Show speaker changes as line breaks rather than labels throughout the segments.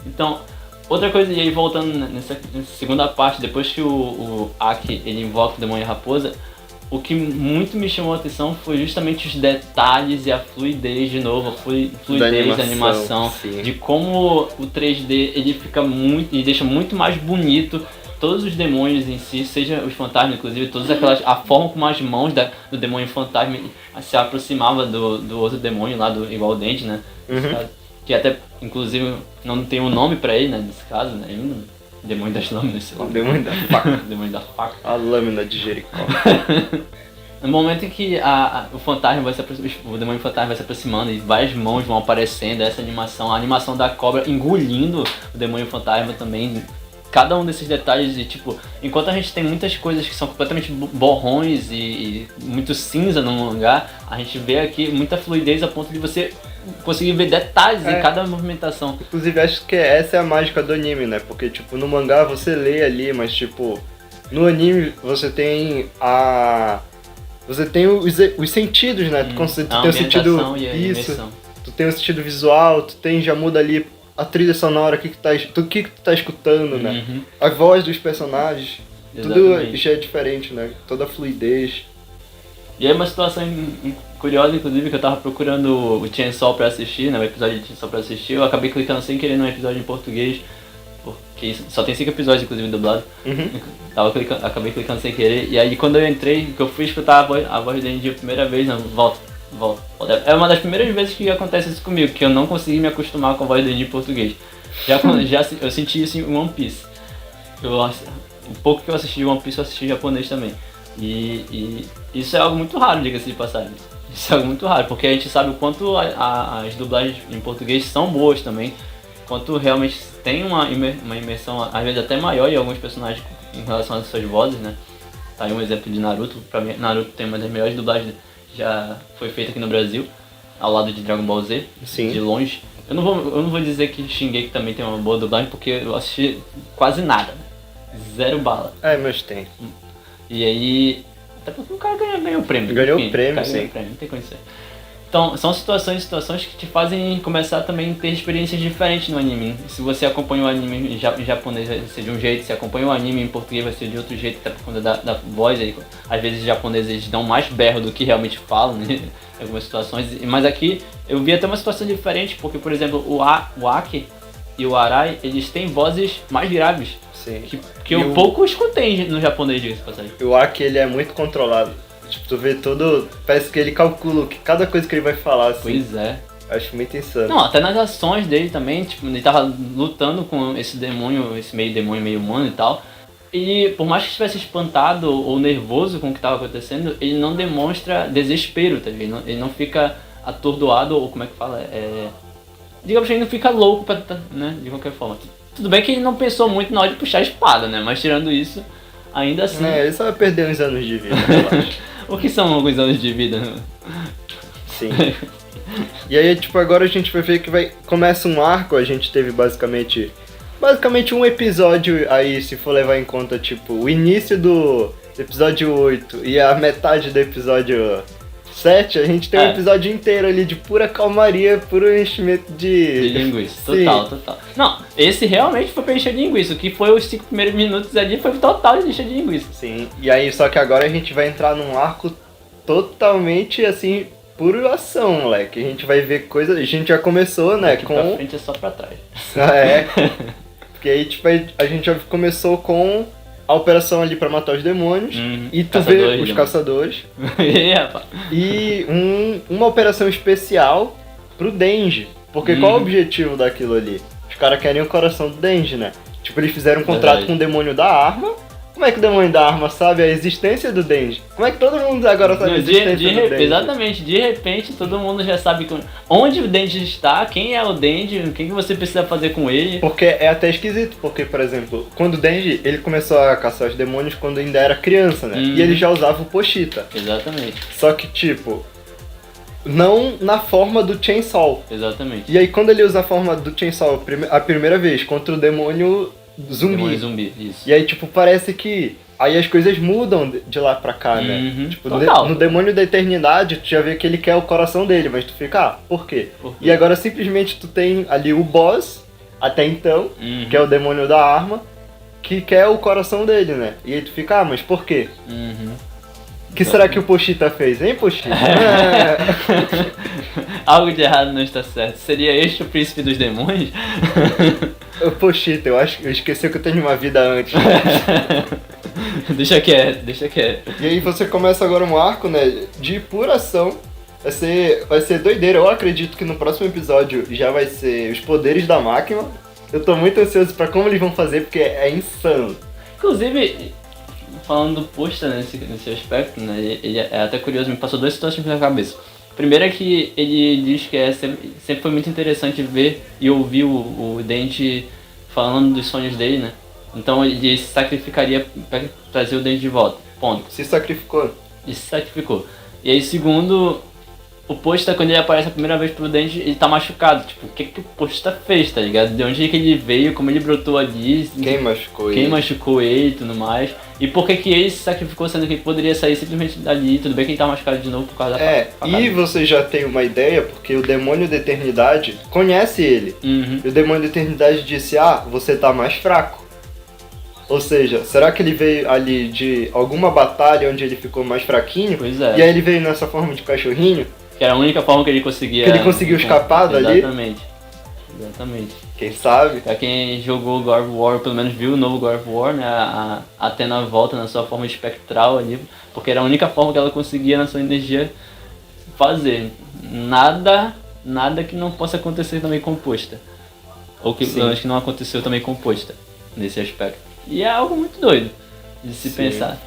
Então, outra coisa, e aí voltando nessa segunda parte, depois que o Aki ele invoca o demônio raposa, o que muito me chamou a atenção foi justamente os detalhes e a fluidez de novo, a fluidez da animação, de como o 3D ele fica muito, e deixa muito mais bonito todos os demônios em si, seja os fantasmas, inclusive, todas aquelas, a forma como as mãos do demônio fantasma se aproximava do outro demônio lá, igual o Dente, né? Que até, inclusive, não tem um nome pra ele, né, nesse caso, né, ainda. Demônio das lâminas, sei lá.
Demônio da faca.
Demônio da faca.
A lâmina de Jericó.
No momento em que o demônio fantasma vai se aproximando e várias mãos vão aparecendo, essa animação, a animação da cobra engolindo o demônio fantasma também, cada um desses detalhes de tipo, enquanto a gente tem muitas coisas que são completamente borrões e muito cinza no mangá, a gente vê aqui muita fluidez a ponto de você conseguir ver detalhes em cada movimentação.
Inclusive acho que essa é a mágica do anime, né? Porque tipo, no mangá você lê ali, mas tipo, no anime você tem os sentidos, né? Tu tem o sentido tu tem o sentido visual, já muda ali a trilha sonora, o que tu tá escutando, né? A voz dos personagens, tudo já é diferente, né? Toda a fluidez.
E aí uma situação curiosa, inclusive, que eu tava procurando o Chainsaw pra assistir, né, o episódio de Chainsaw pra assistir, eu acabei clicando sem querer num episódio em português, porque só tem 5 episódios, inclusive, dublado. Acabei clicando sem querer, e aí quando eu entrei, que eu fui escutar a voz do Andy a primeira vez, não, volta. É uma das primeiras vezes que acontece isso comigo, que eu não consegui me acostumar com a voz do Andy em português. Eu senti isso em One Piece. O pouco que eu assisti de One Piece, eu assisti em japonês também. E isso é algo muito raro, diga-se de passagem. Isso é algo muito raro, porque a gente sabe o quanto as dublagens em português são boas também, quanto realmente tem uma imersão, às vezes até maior em alguns personagens em relação às suas vozes, né? Tá aí um exemplo de Naruto. Pra mim, Naruto tem uma das melhores dublagens que já foi feita aqui no Brasil, ao lado de Dragon Ball Z, de longe. Eu não vou dizer que Shingeki também tem uma boa dublagem, porque eu assisti quase nada, zero bala.
Mas tem.
E aí, até porque o cara ganhou o prêmio.
Ganhou o prêmio, sim.
Não tem condição. Então, são situações que te fazem começar também a ter experiências diferentes no anime. Se você acompanha o anime em japonês vai ser de um jeito, se acompanha o anime em português vai ser de outro jeito, até por conta da voz. Aí, às vezes os japoneses eles dão mais berro do que realmente falam, né? Em algumas situações. Mas aqui eu vi até uma situação diferente, porque, por exemplo, o Aki e o Arai, eles têm vozes mais graves.
Sim.
Que eu pouco escutei no japonês disso, passagem.
O Aki, ele é muito controlado. Tipo, tu vê parece que ele calcula cada coisa que ele vai falar, assim.
Pois é.
Acho muito insano.
Não, até nas ações dele também, tipo, ele tava lutando com esse demônio, esse meio demônio, meio humano e tal. E por mais que estivesse espantado ou nervoso com o que tava acontecendo, ele não demonstra desespero, tá ligado? Ele não fica atordoado, ou como é que fala? Digamos que ele não fica louco, né? De qualquer forma. Tudo bem que ele não pensou muito na hora de puxar a espada, né? Mas tirando isso, ainda assim...
ele só vai perder uns anos de vida, eu acho.
O que são alguns anos de vida?
Sim. E aí, tipo, agora a gente vai ver que começa um arco, a gente teve basicamente um episódio aí, se for levar em conta, tipo, o início do episódio 8 e a metade do episódio 7, a gente tem um episódio inteiro ali de pura calmaria, puro enchimento de
linguiça. Total. Não, esse realmente foi pra encher de linguiça. O que foi os 5 primeiros minutos ali foi total de encher de linguiça.
Sim, e aí só que agora a gente vai entrar num arco totalmente assim, puro ação, moleque. A gente vai ver coisas. A gente já começou, né?
Daqui pra frente é só pra trás.
Porque aí tipo, a gente já começou com a operação ali pra matar os demônios, e tu vê os caçadores, e uma operação especial pro Denji, porque qual é o objetivo daquilo ali? Os caras querem o coração do Denji, né? Tipo, eles fizeram um contrato com o demônio da arma. Como é que o demônio da arma sabe a existência do Denji? Como é que todo mundo agora sabe a existência do Denji?
Exatamente, de repente todo mundo já sabe onde o Denji está, quem é o Denji, o que você precisa fazer com ele.
Porque é até esquisito, porque, por exemplo, quando o Denji, ele começou a caçar os demônios quando ainda era criança, né? E ele já usava o Pochita.
Exatamente.
Só que, tipo, não na forma do Chainsaw.
Exatamente.
E aí quando ele usa a forma do Chainsaw a primeira vez contra o demônio zumbi,
isso.
E aí, tipo, parece que aí as coisas mudam de lá pra cá, né? Tipo, no Demônio da Eternidade, tu já vê que ele quer o coração dele, mas tu fica, por quê? E agora simplesmente tu tem ali o boss até então, que é o demônio da arma, que quer o coração dele, né? E aí tu fica, mas por quê? O que será que o Pochita fez, hein, Pochita?
Algo de errado não está certo. Seria este o príncipe dos demônios?
Pochita, eu esqueci que eu tenho uma vida antes.
Deixa quieto.
E aí você começa agora um arco, né, de pura ação. Vai ser doideira. Eu acredito que no próximo episódio já vai ser os poderes da máquina. Eu tô muito ansioso pra como eles vão fazer, porque é insano.
Inclusive, falando do Pochita nesse aspecto, né, ele é até curioso, me passou duas situações na cabeça. Primeiro é que ele diz que sempre foi muito interessante ver e ouvir o Dente falando dos sonhos dele, né? Então ele se sacrificaria pra trazer o Dente de volta. Ponto.
Se sacrificou.
E se sacrificou. E aí, segundo, o Pochita, quando ele aparece a primeira vez pro Dente, ele tá machucado. Tipo, o que o Pochita fez, tá ligado? De onde que ele veio, como ele brotou ali.
Quem machucou
ele e tudo mais. E por que ele se sacrificou, sendo que ele poderia sair simplesmente dali. Tudo bem que ele tá machucado de novo por causa da facada.
E você já tem uma ideia, porque o Demônio da Eternidade conhece ele. E o Demônio da Eternidade disse, você tá mais fraco. Ou seja, será que ele veio ali de alguma batalha onde ele ficou mais fraquinho?
Pois é.
E aí ele veio nessa forma de cachorrinho?
Que era a única forma que ele conseguia...
Que ele conseguiu escapar dali?
Exatamente.
Quem sabe?
Pra quem jogou God of War, pelo menos viu o novo God of War, né? A Athena volta na sua forma espectral ali, porque era a única forma que ela conseguia na sua energia fazer. Nada que não possa acontecer também composta. Ou que pelo menos que não aconteceu também composta, nesse aspecto. E é algo muito doido de se pensar.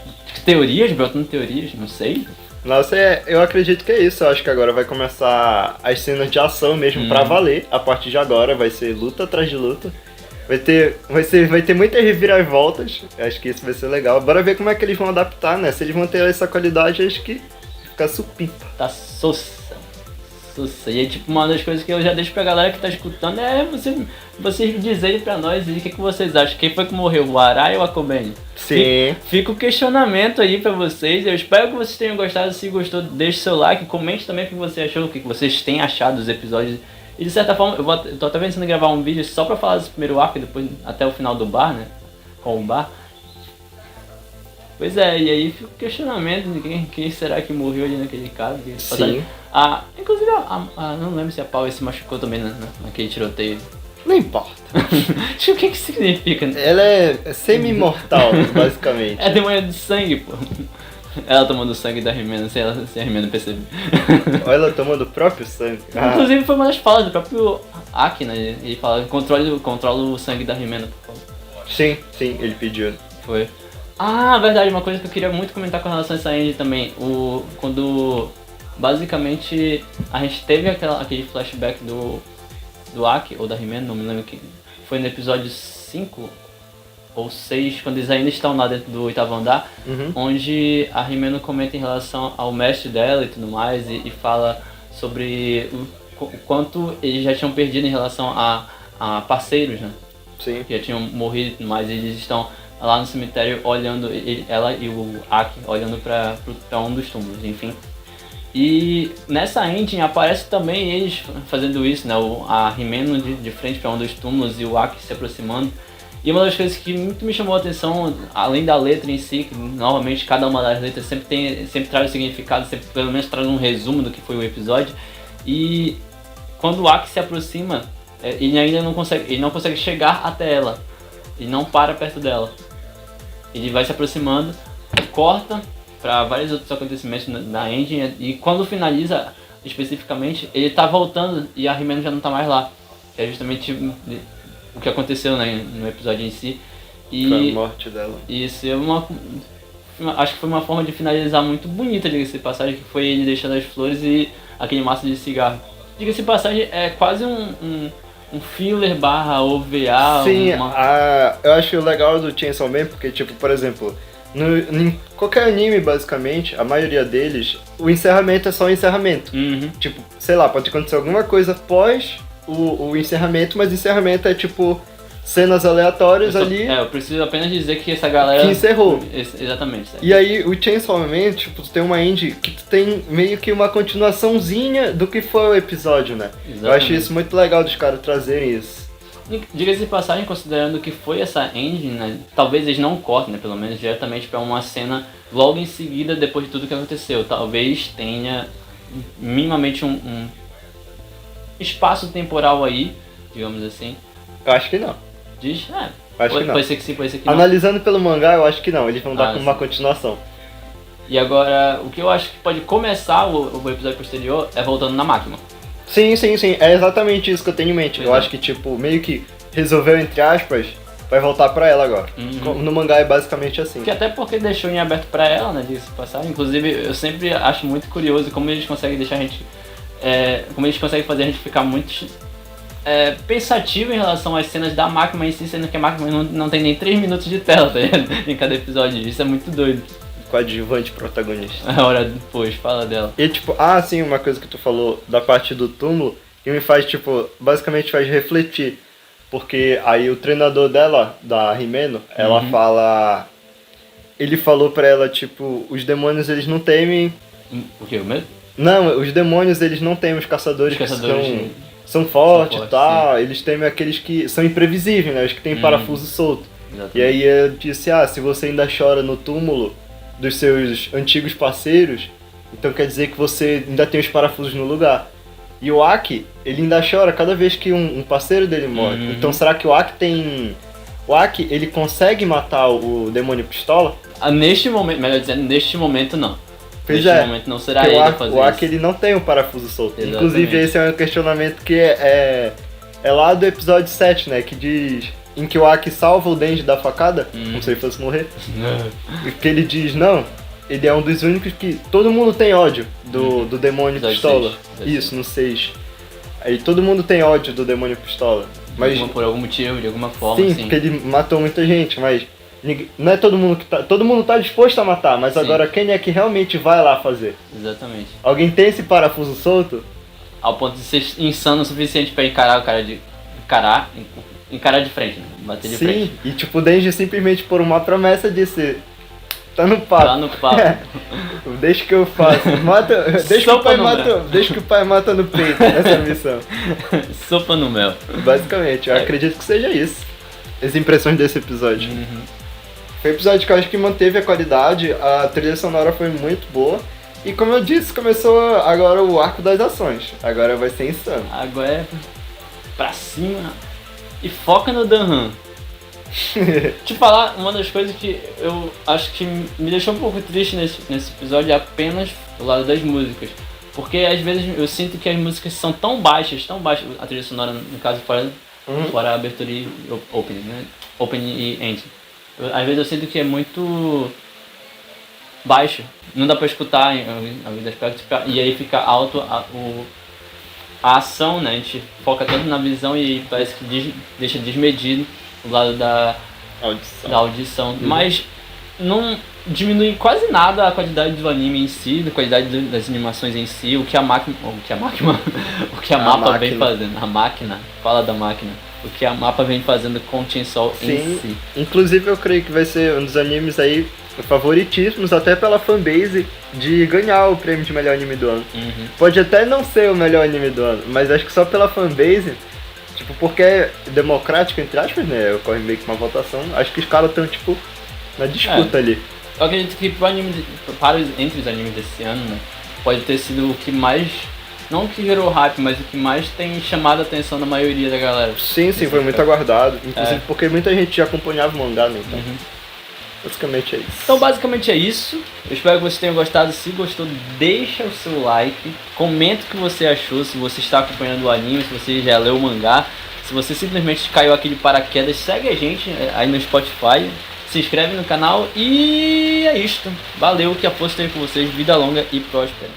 Teorias, brotando teorias, não sei.
Nossa, eu acredito que é isso. Eu acho que agora vai começar as cenas de ação mesmo pra valer. A partir de agora vai ser luta atrás de luta. Vai ter muitas reviravoltas. Acho que isso vai ser legal. Bora ver como é que eles vão adaptar, né? Se eles vão ter essa qualidade, acho que fica supimpa.
Tá sussa. E aí, tipo, uma das coisas que eu já deixo pra galera que tá escutando é vocês dizerem pra nós aí o que vocês acham. Quem foi que morreu, o Arai ou a Kobeni?
Sim.
Fica o questionamento aí pra vocês. Eu espero que vocês tenham gostado. Se gostou, deixe seu like. Comente também o que você achou, o que vocês têm achado dos episódios. E de certa forma, eu tô até pensando em gravar um vídeo só pra falar desse primeiro arco e depois até o final do bar, né? Com o bar. Pois é, e aí fica o questionamento de quem será que morreu ali naquele caso.
Sim.
Inclusive, não lembro se a Paula se machucou também naquele tiroteio.
Não importa.
O que significa?
Ela é semi-imortal, basicamente.
É demônio de sangue, pô. Ela tomando sangue da Rimena, sem a Rimena perceber.
Ou ela tomando o próprio sangue.
Inclusive foi uma das falas do próprio Aki, né? Ele fala, controla o sangue da Rimena, por favor.
Sim, ele pediu.
Foi. Verdade, uma coisa que eu queria muito comentar com relação a essa engine também. Quando basicamente a gente teve aquele flashback do Aki, ou da Rimena, não me lembro que foi no episódio 5 ou 6, quando eles ainda estão lá dentro do oitavo andar, onde a Rimena comenta em relação ao mestre dela e tudo mais, e fala sobre o quanto eles já tinham perdido em relação a parceiros, né?
Sim.
Que já tinham morrido e tudo mais, e eles estão lá no cemitério olhando, ela e o Aki olhando pra um dos túmulos, enfim. E nessa engine aparece também eles fazendo isso, né? A Rimena de frente para um dos túmulos e o Aki se aproximando. E uma das coisas que muito me chamou a atenção, além da letra em si, que novamente cada uma das letras sempre traz o significado, sempre pelo menos traz um resumo do que foi o episódio. E quando o Aki se aproxima, ele ainda não consegue chegar até ela. Ele não para perto dela. Ele vai se aproximando, corta para vários outros acontecimentos na engine, e quando finaliza especificamente, ele tá voltando e a Rimena já não tá mais lá. Que é justamente o que aconteceu, né, no episódio em si.
Foi a morte dela.
Isso acho que foi uma forma de finalizar muito bonita, diga-se de passagem, que foi ele deixando as flores e aquele maço de cigarro. Diga-se de passagem, é quase um filler barra OVA.
Sim, eu acho legal do Chainsaw Man porque, tipo, por exemplo, em qualquer anime, basicamente, a maioria deles, o encerramento é só o encerramento. Tipo, sei lá, pode acontecer alguma coisa após o encerramento, mas o encerramento é tipo cenas aleatórias ali.
Eu preciso apenas dizer que essa galera...
Que encerrou.
Exatamente. Certo.
E aí o Chainsaw Man, tipo, tu tem uma indie que tu tem meio que uma continuaçãozinha do que foi o episódio, né? Exatamente. Eu acho isso muito legal dos caras trazerem isso.
Diga-se de passagem, considerando que foi essa engine, né, talvez eles não cortem, né, pelo menos diretamente para uma cena logo em seguida, depois de tudo que aconteceu. Talvez tenha minimamente um espaço temporal aí, digamos assim.
Eu acho que não.
Diz?
Acho que não.
Pode ser que sim, pode ser que não.
Analisando pelo mangá, eu acho que não. Eles vão dar uma continuação.
E agora, o que eu acho que pode começar o episódio posterior é voltando na máquina.
Sim. É exatamente isso que eu tenho em mente. Eu acho que, tipo, meio que resolveu, entre aspas, vai voltar pra ela agora. No mangá é basicamente assim.
Que até porque deixou em aberto pra ela, né, disso passar. Inclusive, eu sempre acho muito curioso como eles conseguem deixar a gente... como eles conseguem fazer a gente ficar muito pensativo em relação às cenas da máquina em si, sendo que a máquina não tem nem 3 minutos de tela, tá ligado? Em cada episódio. Isso é muito doido.
Coadjuvante protagonista.
A hora depois, fala dela.
E tipo, sim, uma coisa que tu falou da parte do túmulo, que me faz, tipo, basicamente faz refletir. Porque aí o treinador dela, da Himeno, ela fala... Ele falou pra ela, tipo, os demônios eles não temem...
O que, o medo?
Não, os demônios eles não temem os caçadores, que são fortes e tal. Eles temem aqueles que são imprevisíveis, né? Os que tem parafuso solto. Exatamente. E aí eu disse, se você ainda chora no túmulo dos seus antigos parceiros, então quer dizer que você ainda tem os parafusos no lugar. E o Aki, ele ainda chora cada vez que um parceiro dele morre. Então será que o Aki tem... O Aki, ele consegue matar o demônio pistola?
Neste momento, melhor dizendo, neste momento não.
Pois
neste momento não será ele a fazer isso.
O Aki, ele não tem um parafuso solto.
Exatamente.
Inclusive esse é um questionamento que é lá do episódio 7, né? Que diz... Em que o Aki salva o Denji da facada, como se ele fosse morrer. Que ele diz, não, ele é um dos únicos que... Todo mundo tem ódio do demônio pistola. Isso, no 6. Aí todo mundo tem ódio do demônio pistola. Mas,
por algum motivo, de alguma forma,
sim. Porque ele matou muita gente, mas... Não é todo mundo que tá... Todo mundo tá disposto a matar, mas agora quem é que realmente vai lá fazer?
Exatamente.
Alguém tem esse parafuso solto?
Ao ponto de ser insano o suficiente pra encarar o cara de... Encarar de frente, né? Bater de frente.
Sim, e tipo, o Denji simplesmente por uma promessa disse... Tá no papo.
Tá no papo.
Deixa que eu faço. Deixa que o pai mata no peito nessa missão.
Sopa no mel.
Basicamente, eu acredito que seja isso. As impressões desse episódio. Foi um episódio que eu acho que manteve a qualidade, a trilha sonora foi muito boa. E como eu disse, começou agora o arco das ações. Agora vai ser insano.
Agora é pra cima e foca no Danhan. Te falar, uma das coisas que eu acho que me deixou um pouco triste nesse episódio é apenas o lado das músicas. Porque às vezes eu sinto que as músicas são tão baixas, a trilha sonora, no caso, fora a abertura e opening, né? Opening e ending. Às vezes eu sinto que é muito baixo, não dá pra escutar em alguns aspectos, e aí fica alto a ação, né? A gente foca tanto na visão e parece que deixa desmedido o lado da audição. Mas não diminui quase nada a qualidade do anime em si, a qualidade das animações em si, o que a mapa vem fazendo. A máquina, fala da máquina. O que a mapa vem fazendo com o Chainsaw em si.
Inclusive eu creio que vai ser um dos animes aí favoritíssimos, até pela fanbase, de ganhar o prêmio de melhor anime do ano. Pode até não ser o melhor anime do ano, mas acho que só pela fanbase, tipo, porque é democrático, entre aspas, né? Ocorre meio que uma votação, acho que os caras estão, tipo, na disputa ali.
Eu acredito que entre os animes desse ano, né, pode ter sido o que mais, não o que gerou hype, mas o que mais tem chamado a atenção da maioria da galera.
Sim, foi muito aguardado, inclusive porque muita gente já acompanhava o mangá, né, então. Basicamente é isso.
Então basicamente é isso. Eu espero que vocês tenham gostado. Se gostou, deixa o seu like. Comenta o que você achou. Se você está acompanhando o anime, se você já leu o mangá. Se você simplesmente caiu aqui de paraquedas, segue a gente aí no Spotify. Se inscreve no canal. E é isto. Valeu, que a força esteja com vocês. Vida longa e próspera.